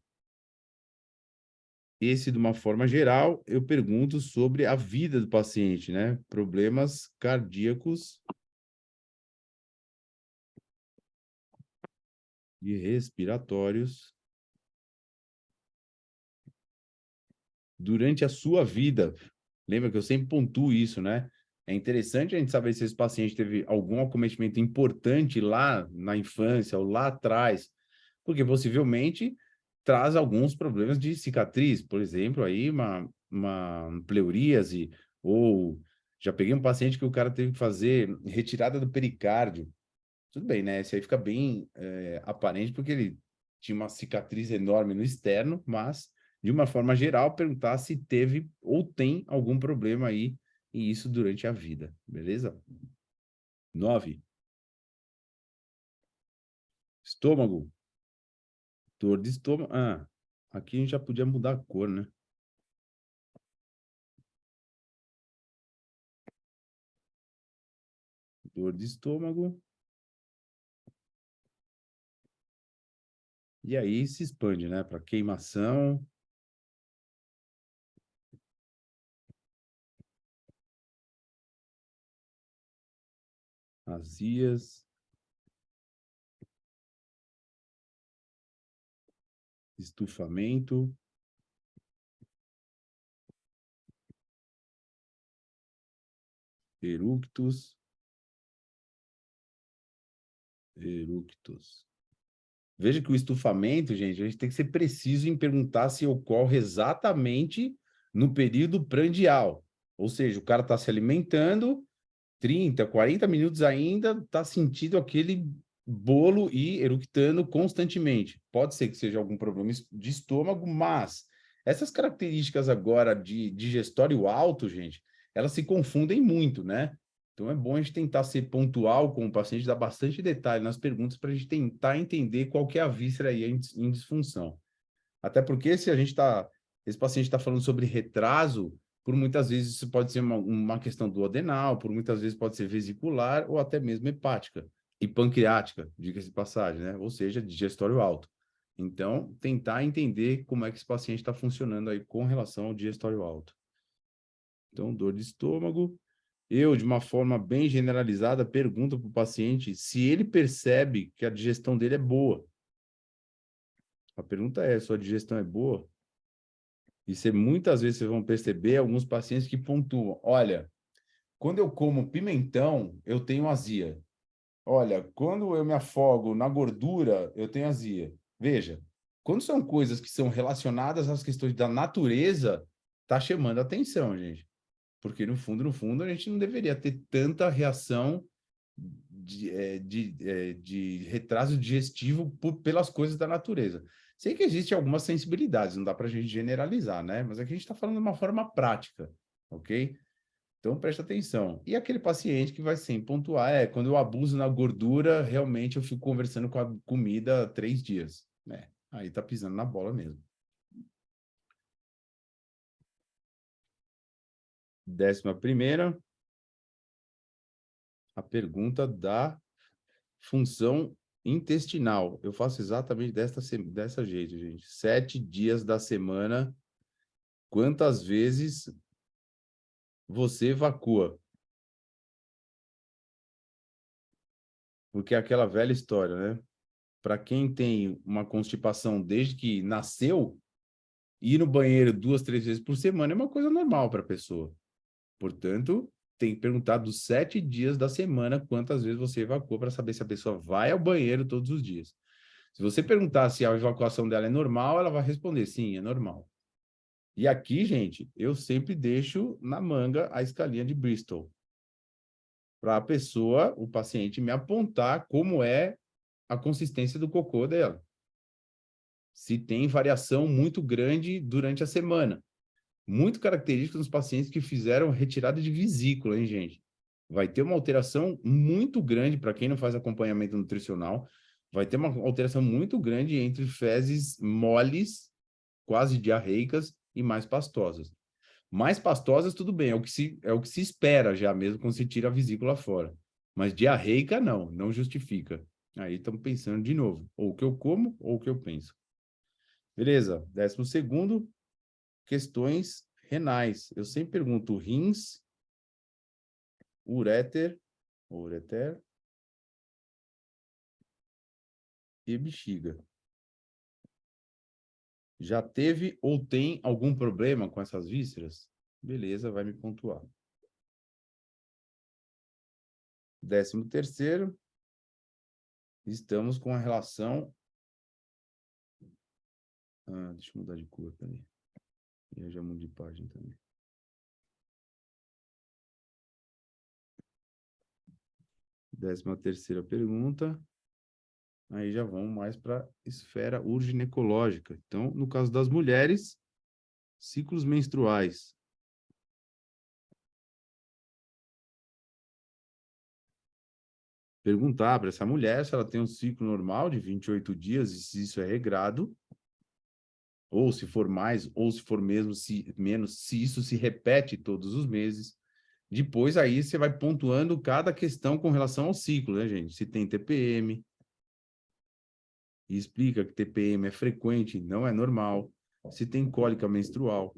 Esse, de uma forma geral, eu pergunto sobre a vida do paciente, né? Problemas cardíacos e respiratórios durante a sua vida. Lembra que eu sempre pontuo isso, né? É interessante a gente saber se esse paciente teve algum acometimento importante lá na infância ou lá atrás, porque possivelmente traz alguns problemas de cicatriz, por exemplo, aí uma pleuríase, ou já peguei um paciente que o cara teve que fazer retirada do pericárdio. Tudo bem, né? Esse aí fica bem aparente porque ele tinha uma cicatriz enorme no externo, mas, de uma forma geral, perguntar se teve ou tem algum problema aí, e isso durante a vida, beleza? 9. Estômago. Dor de estômago. Ah, aqui a gente já podia mudar a cor, né? Dor de estômago. E aí se expande, né? Para queimação. Azias. Estufamento. Eructos. Eructos. Veja que o estufamento, gente, a gente tem que ser preciso em perguntar se ocorre exatamente no período prandial. Ou seja, o cara está se alimentando, 30, 40 minutos ainda, está sentindo aquele bolo e eructando constantemente. Pode ser que seja algum problema de estômago, mas essas características agora de digestório alto, gente, elas se confundem muito, né? Então é bom a gente tentar ser pontual com o paciente, dar bastante detalhe nas perguntas para a gente tentar entender qual que é a víscera aí em disfunção. Até porque se a gente está, esse paciente está falando sobre retraso, por muitas vezes isso pode ser uma questão do adenal, por muitas vezes pode ser vesicular ou até mesmo hepática e pancreática, diga-se de passagem, né? Ou seja, digestório alto. Então, tentar entender como é que esse paciente está funcionando aí com relação ao digestório alto. Então, dor de estômago. Eu, de uma forma bem generalizada, pergunto para o paciente se ele percebe que a digestão dele é boa. A pergunta é, sua digestão é boa? E muitas vezes vocês vão perceber alguns pacientes que pontuam, olha, quando eu como pimentão, eu tenho azia. Olha, quando eu me afogo na gordura, eu tenho azia. Veja, quando são coisas que são relacionadas às questões da natureza, tá chamando a atenção, gente. Porque no fundo, a gente não deveria ter tanta reação de retraso digestivo pelas coisas da natureza. Sei que existem algumas sensibilidades, não dá para a gente generalizar, né? Mas aqui a gente está falando de uma forma prática, ok? Então, presta atenção. E aquele paciente que vai sempre pontuar, quando eu abuso na gordura, realmente eu fico conversando com a comida 3 dias. Aí tá pisando na bola mesmo. 11ª, a pergunta da função intestinal. Eu faço exatamente dessa jeito, gente. 7 dias da semana, quantas vezes você evacua? Porque é aquela velha história, né? Para quem tem uma constipação desde que nasceu, ir no banheiro 2, 3 vezes por semana é uma coisa normal para a pessoa. Portanto, tem que perguntar dos 7 dias da semana quantas vezes você evacuou para saber se a pessoa vai ao banheiro todos os dias. Se você perguntar se a evacuação dela é normal, ela vai responder sim, é normal. E aqui, gente, eu sempre deixo na manga a escalinha de Bristol, para a pessoa, o paciente, me apontar como é a consistência do cocô dela. Se tem variação muito grande durante a semana. Muito característico nos pacientes que fizeram retirada de vesícula, hein, gente? Vai ter uma alteração muito grande, para quem não faz acompanhamento nutricional, vai ter uma alteração muito grande entre fezes moles, quase diarreicas, e mais pastosas. Mais pastosas, tudo bem, é o que se espera já mesmo quando se tira a vesícula fora. Mas diarreica, não justifica. Aí estamos pensando de novo, ou o que eu como, ou o que eu penso. Beleza, 12º, questões renais. Eu sempre pergunto rins, ureter e bexiga. Já teve ou tem algum problema com essas vísceras? Beleza, vai me pontuar. 13º, estamos com a relação... deixa eu mudar de cor, peraí. Eu já mudo de página também. 13ª pergunta. Aí já vamos mais para a esfera urginecológica. Então, no caso das mulheres, ciclos menstruais. Perguntar para essa mulher se ela tem um ciclo normal de 28 dias e se isso é regrado, ou se for mais, ou se for mesmo menos, se isso se repete todos os meses. Depois aí você vai pontuando cada questão com relação ao ciclo, né, gente? Se tem TPM, e explica que TPM é frequente, não é normal. Se tem cólica menstrual.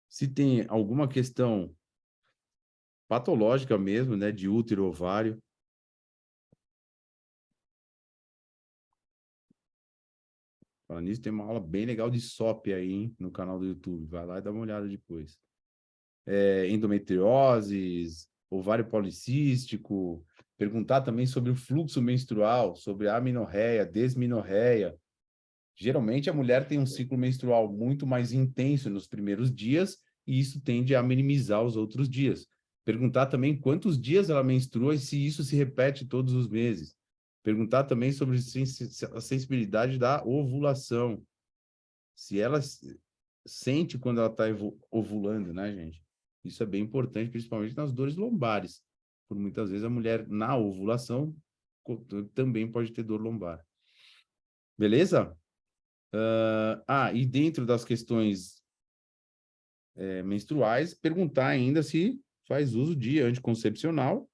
Se tem alguma questão patológica mesmo, né, de útero, ovário. Falando nisso, tem uma aula bem legal de SOP aí, hein, no canal do YouTube. Vai lá e dá uma olhada depois. Endometrioses, ovário policístico, perguntar também sobre o fluxo menstrual, sobre amenorreia, desmenorreia. Geralmente a mulher tem um ciclo menstrual muito mais intenso nos primeiros dias e isso tende a minimizar os outros dias. Perguntar também quantos dias ela menstrua e se isso se repete todos os meses. Perguntar também sobre a sensibilidade da ovulação. Se ela sente quando ela está ovulando, né, gente? Isso é bem importante, principalmente nas dores lombares. Por muitas vezes a mulher, na ovulação, também pode ter dor lombar. Beleza? E dentro das questões menstruais, perguntar ainda se faz uso de anticoncepcional.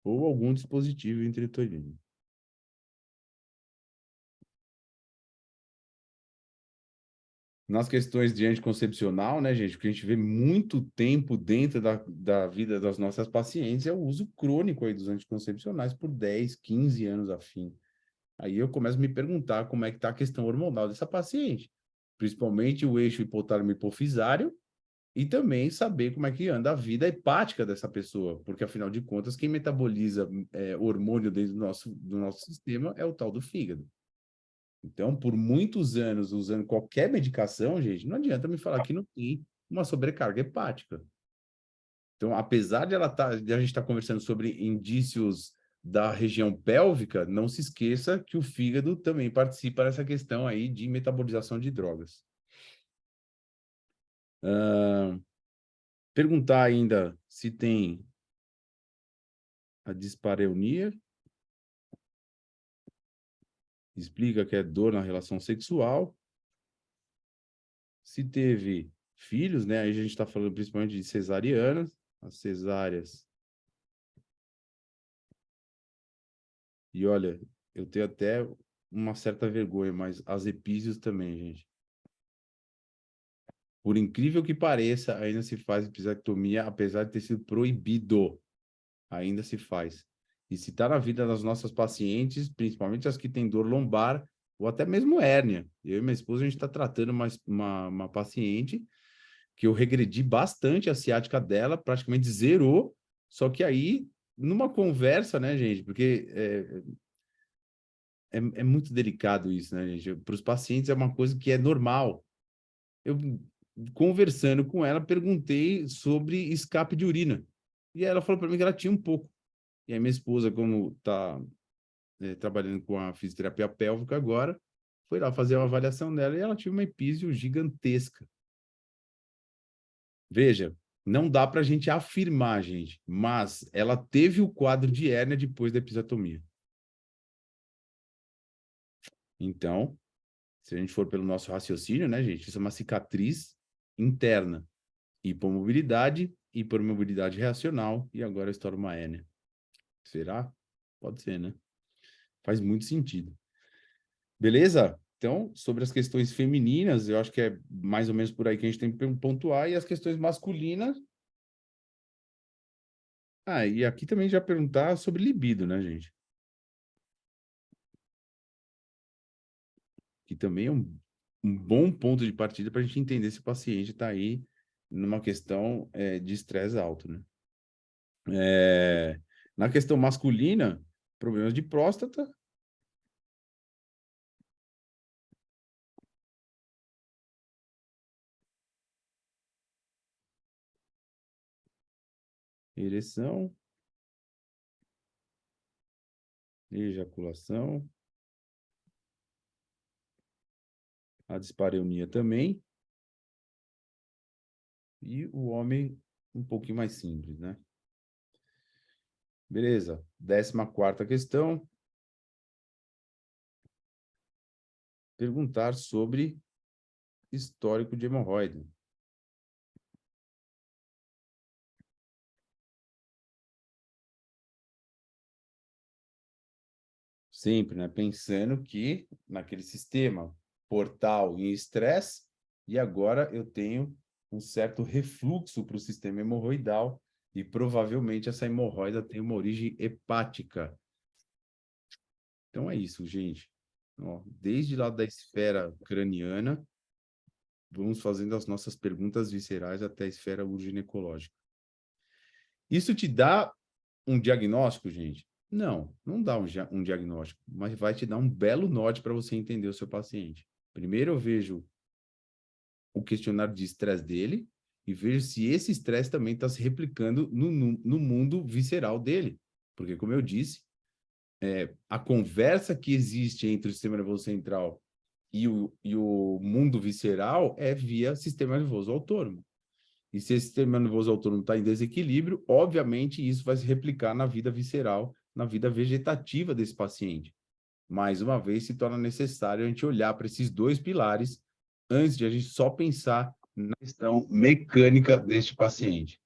Ou algum dispositivo intrauterino. Nas questões de anticoncepcional, né, gente, o que a gente vê muito tempo dentro da vida das nossas pacientes é o uso crônico aí dos anticoncepcionais por 10, 15 anos a fim. Aí eu começo a me perguntar como é que está a questão hormonal dessa paciente, principalmente o eixo hipotálamo hipofisário, e também saber como é que anda a vida hepática dessa pessoa, porque afinal de contas, quem metaboliza hormônio dentro do nosso sistema é o tal do fígado. Então, por muitos anos usando qualquer medicação, gente, não adianta me falar que não tem uma sobrecarga hepática. Então, apesar de a gente estar conversando sobre indícios da região pélvica, não se esqueça que o fígado também participa dessa questão aí de metabolização de drogas. Perguntar ainda se tem a dispareunia. Explica que é dor na relação sexual. Se teve filhos, né? Aí a gente está falando principalmente de cesarianas. as cesáreas. E olha, eu tenho até uma certa vergonha, mas as epísios também, gente. Por incrível que pareça, ainda se faz episectomia, apesar de ter sido proibido. Ainda se faz. E se está na vida das nossas pacientes, principalmente as que têm dor lombar, ou até mesmo hérnia. Eu e minha esposa, a gente está tratando uma paciente que eu regredi bastante a ciática dela, praticamente zerou, só que aí, numa conversa, né, gente, porque é muito delicado isso, né, gente? Para os pacientes é uma coisa que é normal. Eu, conversando com ela, perguntei sobre escape de urina. E ela falou para mim que ela tinha um pouco. E aí minha esposa, como está trabalhando com a fisioterapia pélvica agora, foi lá fazer uma avaliação dela e ela tinha uma epísio gigantesca. Veja, não dá para a gente afirmar, gente, mas ela teve o quadro de hérnia depois da episiotomia. Então, se a gente for pelo nosso raciocínio, né, gente, isso é uma cicatriz interna. Hipomobilidade reacional e agora estoura uma hérnia. Será? Pode ser, né? Faz muito sentido. Beleza? Então, sobre as questões femininas, eu acho que é mais ou menos por aí que a gente tem que pontuar, e as questões masculinas. Ah, e aqui também já perguntar sobre libido, né, gente? Que também é um bom ponto de partida para a gente entender se o paciente está aí numa questão de estresse alto, né? Na questão masculina, problemas de próstata. Ereção, ejaculação, a dispareunia também, e o homem um pouquinho mais simples, né? Beleza. 14ª questão. Perguntar sobre histórico de hemorroida. Sempre, né? Pensando que naquele sistema portal em estresse, e agora eu tenho um certo refluxo para o sistema hemorroidal, e provavelmente essa hemorroida tem uma origem hepática. Então é isso, gente. Ó, desde lá da esfera craniana, vamos fazendo as nossas perguntas viscerais até a esfera urginecológica. Isso te dá um diagnóstico, gente? Não, não dá um diagnóstico, mas vai te dar um belo norte para você entender o seu paciente. Primeiro eu vejo o questionário de estresse dele e vejo se esse estresse também está se replicando no mundo visceral dele. Porque, como eu disse, a conversa que existe entre o sistema nervoso central e o mundo visceral é via sistema nervoso autônomo. E se esse sistema nervoso autônomo está em desequilíbrio, obviamente isso vai se replicar na vida visceral, na vida vegetativa desse paciente. Mais uma vez, se torna necessário a gente olhar para esses dois pilares antes de a gente só pensar na questão mecânica deste paciente.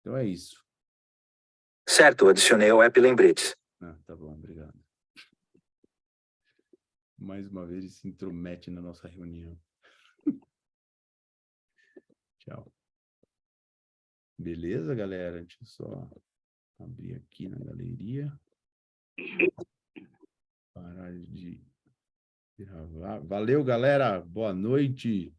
Então é isso. Certo, adicionei ao app lembretes. Ah, tá bom, obrigado. Mais uma vez ele se intromete na nossa reunião. Tchau. Beleza, galera? Deixa eu só abrir aqui na galeria. Parar de gravar. Valeu, galera. Boa noite.